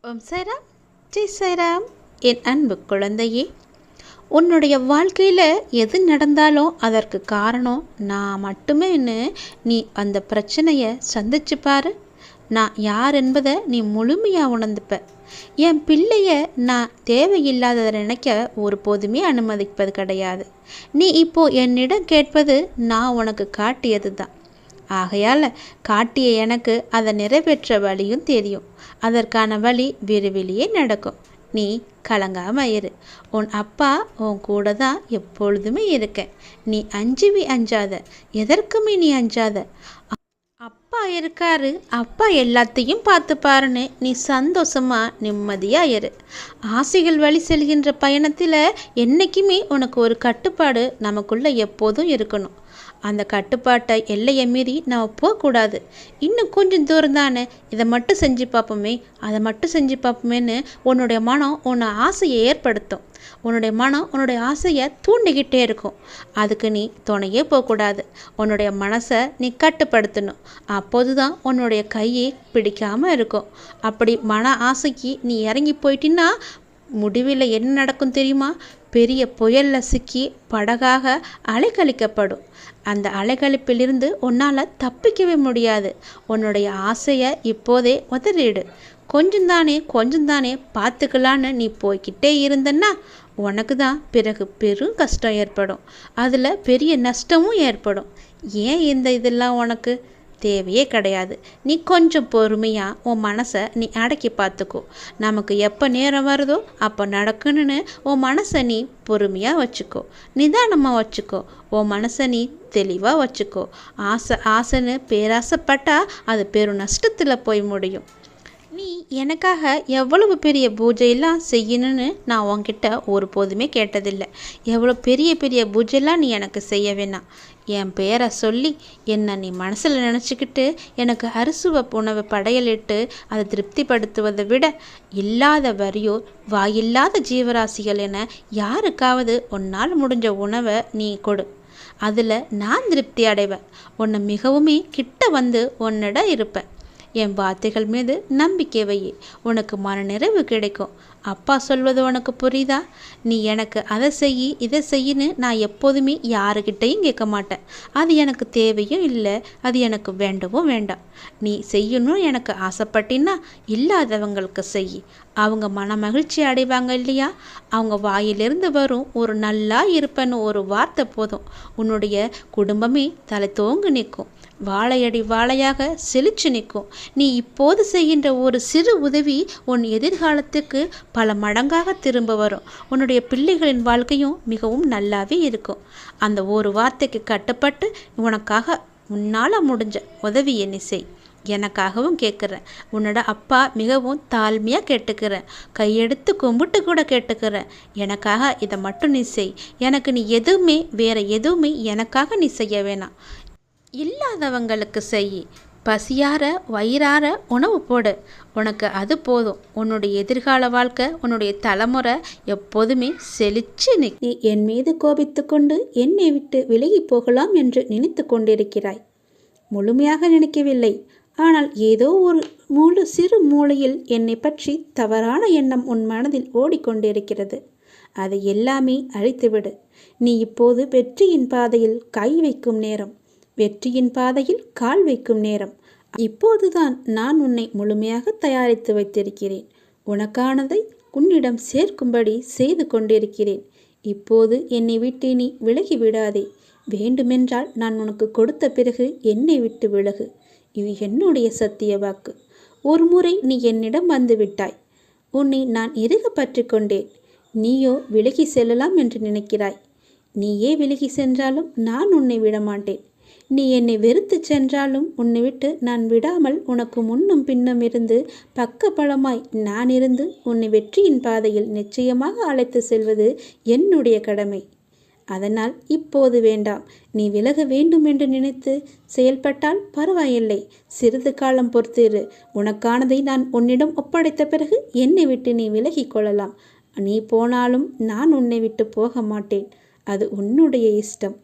ஓம் சாய்ராம், ஜெய் சாய்ராம். என் அன்பு குழந்தையே, உன்னுடைய வாழ்க்கையில் எது நடந்தாலும் அதற்கு காரணம் நான் மட்டுமேன்னு நீ அந்த பிரச்சனையை சந்திச்சு பாரு. நான் யார் என்பதை நீ முழுமையாக உணர்ந்துப்ப. என் பிள்ளைய நான் தேவையில்லாததை நினைக்க ஒருபோதுமே அனுமதிப்பது கிடையாது. நீ இப்போ என்னிடம் கேட்பது நான் உனக்கு காட்டியது தான். ஆகையால் காட்டிய எனக்கு அதை நிறைவேற்ற வழியும் தெரியும். அதற்கான வழி விரைவிலேயே நடக்கும். நீ கலங்காம இரு. உன் அப்பா உன் கூட தான் எப்பொழுதுமே இருக்கேன். நீ அஞ்சாத, எதற்குமே நீ அஞ்சாத. அப்பா இருக்காரு, அப்பா எல்லாத்தையும் பார்த்துப்பாருன்னு நீ சந்தோஷமா நிம்மதியா இரு. ஆசைகள் வழி செல்கின்ற பயணத்தில் என்றைக்குமே உனக்கு ஒரு கட்டுப்பாடு நமக்குள்ள எப்போதும் இருக்கணும். அந்த கட்டுப்பாட்டை எல்லையை மீறி நம்ம போகக்கூடாது. இன்னும் கொஞ்சம் தூரம் தானே, இதை மட்டும் செஞ்சு பார்ப்போமே, அதை மட்டும் செஞ்சு பார்ப்போமேன்னு உன்னுடைய மனம் உன்னை ஆசையை ஏற்படுத்தும். உன்னுடைய மனம் உன்னுடைய ஆசையை தூண்டிக்கிட்டே இருக்கும். அதுக்கு நீ துணையே போகக்கூடாது. உன்னுடைய மனசை நீ கட்டுப்படுத்தணும். அப்போது தான் உன்னுடைய கையை பிடிக்காமல் இருக்கும். அப்படி மன ஆசைக்கு நீ இறங்கி போயிட்டின்னா முடிவில் என்ன நடக்கும் தெரியுமா? பெரிய புயலில் சிக்கி படகாக அலைக்கழிக்கப்படும். அந்த அலைக்கழிப்பிலிருந்து உன்னால் தப்பிக்கவே முடியாது. உன்னுடைய ஆசையை இப்போதே உதறிடு. கொஞ்சம் தானே பார்த்துக்கலான்னு நீ போய்கிட்டே இருந்தன்னா உனக்கு தான் பிறகு பெரும் கஷ்டம் ஏற்படும். அதில் பெரிய நஷ்டமும் ஏற்படும். ஏன் இதெல்லாம் உனக்கு தேவையே கிடையாது. நீ கொஞ்சம் பொறுமையாக உன் மனசை நீ அடக்கி பார்த்துக்கோ. நமக்கு எப்போ நேரம் வருதோ அப்போ நடக்கணும்னு உன் மனசை நீ பொறுமையாக வச்சுக்கோ, நிதானமாக வச்சுக்கோ. உன் மனசை நீ தெளிவாக வச்சுக்கோ. ஆசைன்னு பேராசைப்பட்டா அது பெரும் நஷ்டத்தில் போய் முடியும். நீ எனக்காக எவ்வளவு பெரிய பூஜையெல்லாம் செய்யணும்னு நான் உன்கிட்ட ஒருபோதுமே கேட்டதில்லை. எவ்வளோ பெரிய பெரிய பூஜையெல்லாம் நீ எனக்கு செய்ய வேணாம். என் பேரை சொல்லி என்னை நீ மனசில் நினச்சிக்கிட்டு எனக்கு அறுசுவை உணவை படையலிட்டு அதை திருப்திப்படுத்துவதை விட இல்லாத வரியோர் வாயில்லாத ஜீவராசிகள் என யாருக்காவது உன்னால் முடிஞ்ச உணவை நீ கொடு. அதில் நான் திருப்தி அடைவேன். உன்னை மிகவுமே கிட்ட வந்து உன்னிடம் இருப்பேன். என் வார்த்தைகள் மீது நம்பிக்கை வை. உனக்கு மனநிறைவு கிடைக்கும். அப்பா சொல்வது உனக்கு புரியுதா? நீ எனக்கு அதை செய் இதை செய்யின்னு நான் எப்போதுமே யாருக்கிட்டையும் கேட்க மாட்டேன். அது எனக்கு தேவையும் இல்லை, அது எனக்கு வேண்டவும் வேண்டாம். நீ செய்யணும் எனக்கு ஆசைப்பட்டின்னா இல்லாதவங்களுக்கு செய். அவங்க மன மகிழ்ச்சி அடைவாங்க இல்லையா? அவங்க வாயிலிருந்து வரும் ஒரு நல்லா இருப்பேன்னு ஒரு வார்த்தை போதும். உன்னுடைய குடும்பமே தலை தோங்கு நிற்கும். வாழையடி வாழையாக செழிச்சு நிற்கும். நீ இப்போது செய்கின்ற ஒரு சிறு உதவி உன் எதிர்காலத்துக்கு பல மடங்காக திரும்ப வரும். உன்னுடைய பிள்ளைகளின் வாழ்க்கையும் மிகவும் நல்லாவே இருக்கும். அந்த ஒரு வார்த்தைக்கு கட்டுப்பட்டு உனக்காக உன்னால் முடிஞ்ச உதவியை நீ செய். எனக்காகவும் கேட்குறேன். உன்னோட அப்பா மிகவும் தாழ்மையாக கேட்டுக்கிறேன். கையெடுத்து கும்பிட்டு கூட கேட்டுக்கிறேன். எனக்காக இதை மட்டும் நீ செய். எனக்கு நீ வேற எதுவுமே எனக்காக நீ செய்ய வேணாம். இல்லாதவங்களுக்கு செய். பசியார வயிறார உணவு போடு. உனக்கு அது போதும். உன்னுடைய எதிர்கால வாழ்க்கை, உன்னுடைய தலைமுறை எப்போதுமே செழிச்சு நீ என் மீது கோபித்து கொண்டு என்னை விட்டு விலகி போகலாம் என்று நினைத்து கொண்டிருக்கிறாய். முழுமையாக நினைக்கவில்லை. ஆனால் ஏதோ ஒரு சிறு மூலையில் என்னை பற்றி தவறான எண்ணம் உன் மனதில் ஓடிக்கொண்டிருக்கிறது. அதை எல்லாமே அழித்துவிடு. நீ இப்போது வெற்றியின் பாதையில் கை வைக்கும் நேரம், வெற்றியின் பாதையில் கால் வைக்கும் நேரம். இப்போதுதான் நான் உன்னை முழுமையாக தயாரித்து வைத்திருக்கிறேன். உனக்கானதை உன்னிடம் சேர்க்கும்படி செய்து கொண்டிருக்கிறேன். இப்போது என்னை விட்டு நீ விலகி விடாதே. வேண்டுமென்றால் நான் உனக்கு கொடுத்த பிறகு என்னை விட்டு விலகு. இது என்னுடைய சத்திய வாக்கு. ஒரு முறை நீ என்னிடம் வந்து விட்டாய். உன்னை நான் இறுக பற்றி கொண்டேன். நீயோ விலகி செல்லலாம் என்று நினைக்கிறாய். நீயே விலகி சென்றாலும் நான் உன்னை விடமாட்டேன். நீ என்னை வெறுத்து சென்றாலும் உன்னை விட்டு நான் விடாமல் உனக்கு முன்னும் பின்னும் இருந்து பக்கபலமாய் நான் இருந்து உன்னை வெற்றியின் பாதையில் நிச்சயமாக அழைத்து செல்வது என்னுடைய கடமை. அதனால் இப்போது வேண்டாம். நீ விலக வேண்டும் என்று நினைத்து செயல்பட்டால் பரவாயில்லை. சிறிது காலம் பொறுத்திரு. உனக்கானதை நான் உன்னிடம் ஒப்படைத்த பிறகு என்னை விட்டு நீ விலகி கொள்ளலாம். நீ போனாலும் நான் உன்னை விட்டு போக மாட்டேன். அது உன்னுடைய இஷ்டம்.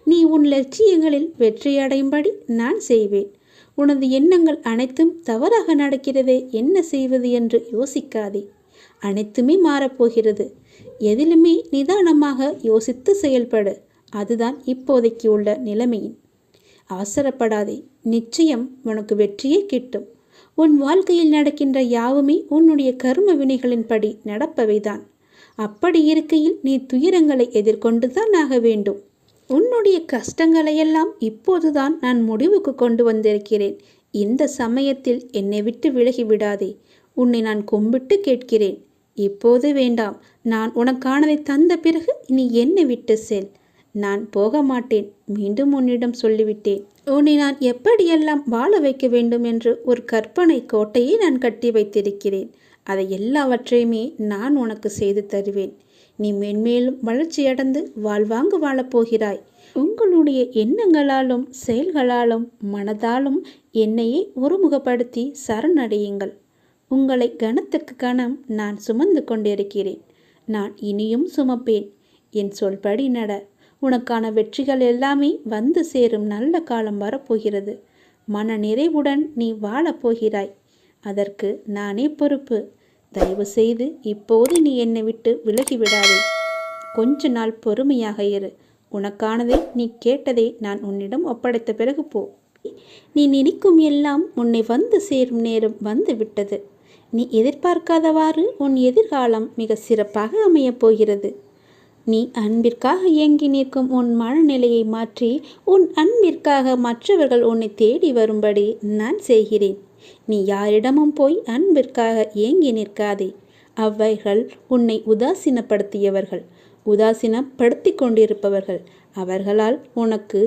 நீ உன் லட்சியங்களில் வெற்றியடையும்படி நான் செய்வேன். உனது எண்ணங்கள் அனைத்தும் தவறாக நடக்கிறதே, என்ன செய்வது என்று யோசிக்காதே. அனைத்துமே மாறப்போகிறது. எதிலுமே நிதானமாக யோசித்து செயல்படு. அதுதான் இப்போதைக்கு உள்ள நிலைமையின். அவசரப்படாதே. நிச்சயம் உனக்கு வெற்றியே கிட்டும். உன் வாழ்க்கையில் நடக்கின்ற யாவுமே உன்னுடைய கர்ம வினைகளின்படி நடப்பவைதான். அப்படி இருக்கையில் நீ துயரங்களை எதிர்கொண்டுதான் ஆக வேண்டும். உன்னுடைய கஷ்டங்களையெல்லாம் இப்போதுதான் நான் முடிவுக்கு கொண்டு வந்திருக்கிறேன். இந்த சமயத்தில் என்னை விட்டு விலகிவிடாதே. உன்னை நான் கும்பிட்டு கேட்கிறேன். இப்போது வேண்டாம். நான் உனக்கானதை தந்த பிறகு நீ என்னை விட்டு செல். நான் போக மாட்டேன். மீண்டும் உன்னிடம் சொல்லிவிட்டேன். உன்னை நான் எப்படியெல்லாம் வாழ வைக்க வேண்டும் என்று ஒரு கற்பனை கோட்டையை நான் கட்டி வைத்திருக்கிறேன். அதை எல்லாவற்றையுமே நான் உனக்கு செய்து தருவேன். நீ மென்மேலும் வளர்ச்சியடைந்து வாழ்வாங்கு வாழப்போகிறாய். உங்களுடைய எண்ணங்களாலும் செயல்களாலும் மனதாலும் என்னையே ஒருமுகப்படுத்தி சரணடையுங்கள். உங்களை கணத்துக்கு கணம் நான் சுமந்து கொண்டிருக்கிறேன். நான் இனியும் சுமப்பேன். என் சொல்படி நட. உனக்கான வெற்றிகள் எல்லாமே வந்து சேரும் நல்ல காலம் வரப்போகிறது. மன நிறைவுடன் நீ வாழப்போகிறாய். அதற்கு நானே பொறுப்பு. தயவு செய்து இப்போது நீ என்னை விட்டு விலகிவிடாதே. கொஞ்ச நாள் பொறுமையாக இரு. உனக்கானதை நீ கேட்டதை நான் உன்னிடம் ஒப்படைத்த பிறகு போ. நீ நினைக்கும் எல்லாம் உன்னை வந்து சேரும் நேரம் வந்து விட்டது. நீ எதிர்பார்க்காதவாறு உன் எதிர்காலம் மிக சிறப்பாக அமையப் போகிறது. நீ அன்பிற்காக ஏங்கி நிற்கும் உன் மனநிலையை மாற்றி உன் அன்பிற்காக மற்றவர்கள் உன்னை தேடி வரும்படி நான் செய்கிறேன். நீ யாரிடமும் போய் அன்பிற்காக ஏங்கி நிற்காதே. அவைகள் உன்னை உதாசீனப்படுத்தியவர்கள், உதாசீனப்படுத்தி கொண்டிருப்பவர்கள். அவர்களால் உனக்கு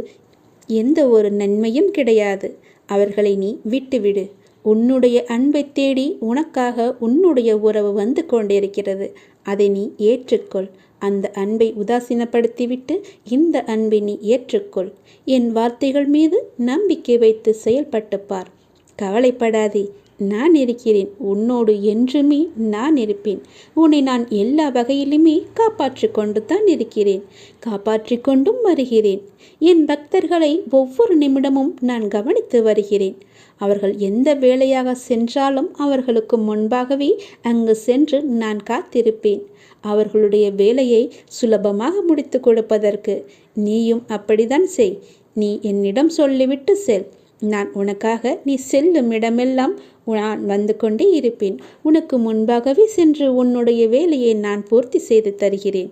எந்த ஒரு நன்மையும் கிடையாது. அவர்களை நீ விட்டுவிடு. உன்னுடைய அன்பை தேடி உனக்காக உன்னுடைய உறவு வந்து கொண்டிருக்கிறது. அதை நீ ஏற்றுக்கொள். அந்த அன்பை உதாசீனப்படுத்திவிட்டு இந்த அன்பை நீ ஏற்றுக்கொள். என் வார்த்தைகள் மீது நம்பிக்கை வைத்து செயல்பட்டு பார். கவலைப்படாதே. நான் இருக்கிறேன். உன்னோடு என்றுமே நான் இருப்பேன். உன்னை நான் எல்லா வகையிலுமே காப்பாற்றி கொண்டு தான் இருக்கிறேன். காப்பாற்றி கொண்டும் வருகிறேன். என் பக்தர்களை ஒவ்வொரு நிமிடமும் நான் கவனித்து வருகிறேன். அவர்கள் எந்த வேலையாக சென்றாலும் அவர்களுக்கு முன்பாகவே அங்கு சென்று நான் காத்திருப்பேன். அவர்களுடைய வேலையை சுலபமாக முடித்து கொடுப்பதற்கு நீயும் அப்படித்தான் செய். நீ என்னிடம் சொல்லிவிட்டு செல். நான் உனக்காக நீ செல்லும் இடமெல்லாம் நான் வந்து கொண்டே இருப்பேன். உனக்கு முன்பாகவே சென்று உன்னுடைய வேலையை நான் பூர்த்தி செய்து தருகிறேன்.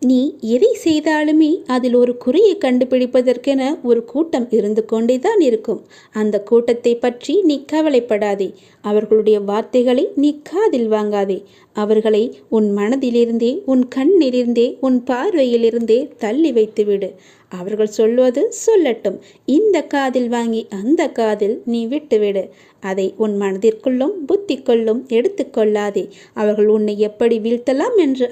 நீ எதை செய்தாலுமே அதில் ஒரு குறையை கண்டுபிடிப்பதற்கென ஒரு கூட்டம் இருந்து கொண்டே தான் இருக்கும். அந்த கூட்டத்தை பற்றி நீ கவலைப்படாதே. அவர்களுடைய வார்த்தைகளை நீ காதில் வாங்காதே. அவர்களை உன் மனதிலிருந்தே, உன் கண்ணிலிருந்தே, உன் பார்வையிலிருந்தே தள்ளி வைத்துவிடு. அவர்கள் சொல்வது சொல்லட்டும். இந்த காதில் வாங்கி அந்த காதில் நீ விட்டுவிடு. அதை உன் மனதிற்குள்ளும் புத்திக்குள்ளும் எடுத்துக்கொள்ளாதே. அவர்கள் உன்னை எப்படி வீழ்த்தலாம் என்று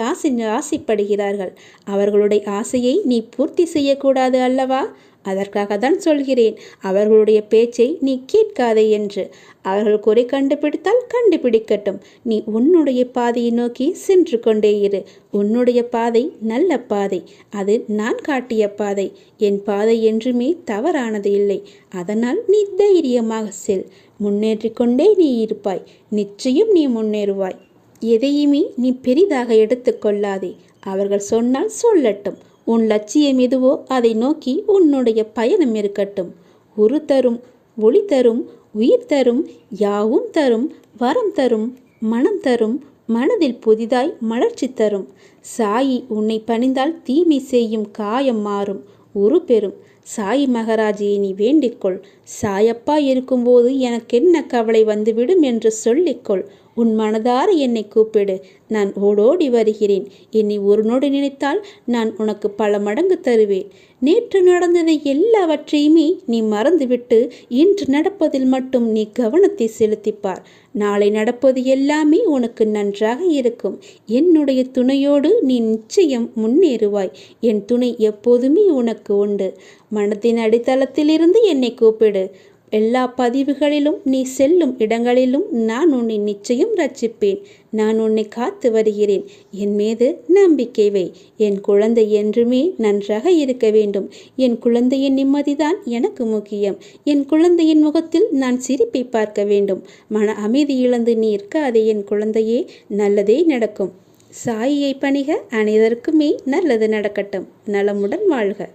ஆசைப்படுகிறார்கள். அவர்களுடைய ஆசையை நீ பூர்த்தி செய்யக்கூடாது அல்லவா? அதற்காக தான் சொல்கிறேன், அவர்களுடைய பேச்சை நீ கேட்காதே என்று. அவர்கள் குறை கண்டுபிடித்தால் கண்டுபிடிக்கட்டும். நீ உன்னுடைய பாதையை நோக்கி சென்று கொண்டே இரு. உன்னுடைய பாதை நல்ல பாதை. அது நான் காட்டிய பாதை. என் பாதை என்றுமே தவறானது இல்லை. அதனால் நீ தைரியமாக செல். முன்னேற்றிக் கொண்டே நீ இருப்பாய். நிச்சயம் நீ முன்னேறுவாய். எதையுமே நீ பெரிதாக எடுத்துக்கொள்ளாதே. அவர்கள் சொன்னால் சொல்லட்டும். உன் லட்சியம் எதுவோ அதை நோக்கி உன்னுடைய பயணம் இருக்கட்டும். உரு தரும், ஒளி தரும், உயிர் தரும், யாவும் தரும், வரம் தரும், மனம் தரும், மனதில் புதிதாய் மலர்ச்சி தரும். சாயி உன்னை பணிந்தால் தீமை செய்யும் காயம் மாறும், உரு பெறும். சாயி மகாராஜியை நீ வேண்டிக்கொள். சாயப்பா இருக்கும்போது எனக்கென்ன கவலை வந்துவிடும் என்று சொல்லிக்கொள். உன் மனதார என்னை கூப்பிடு. நான் ஓடோடி வருகிறேன். என்னை ஒரு நொடி நினைத்தால் நான் உனக்கு பல மடங்கு தருவேன். நேற்று நடந்ததை எல்லாவற்றையுமே நீ மறந்துவிட்டு இன்று நடப்பதில் மட்டும் நீ கவனத்தை செலுத்திப்பார். நாளை நடப்பது எல்லாமே உனக்கு நன்றாக இருக்கும். என்னுடைய துணையோடு நீ நிச்சயம் முன்னேறுவாய். என் துணை எப்போதுமே உனக்கு உண்டு. மனத்தின் அடித்தளத்திலிருந்து என்னை கூப்பிடு. எல்லா பதிவுகளிலும் நீ செல்லும் இடங்களிலும் நான் உன்னை நிச்சயம் ரட்சிப்பேன். நான் உன்னை காத்து வருகிறேன். என் மீது நம்பிக்கை வை. என் குழந்தை என்றுமே நன்றாக இருக்க வேண்டும். என் குழந்தையின் நிம்மதிதான் எனக்கு முக்கியம். என் குழந்தையின் முகத்தில் நான் சிரிப்பை பார்க்க வேண்டும். மன அமைதி இழந்து நீ இருக்காதே என் குழந்தையே. நல்லதே நடக்கும். சாயியை பணிக. அனைவருக்குமே நல்லது நடக்கட்டும். நலமுடன் வாழ்க.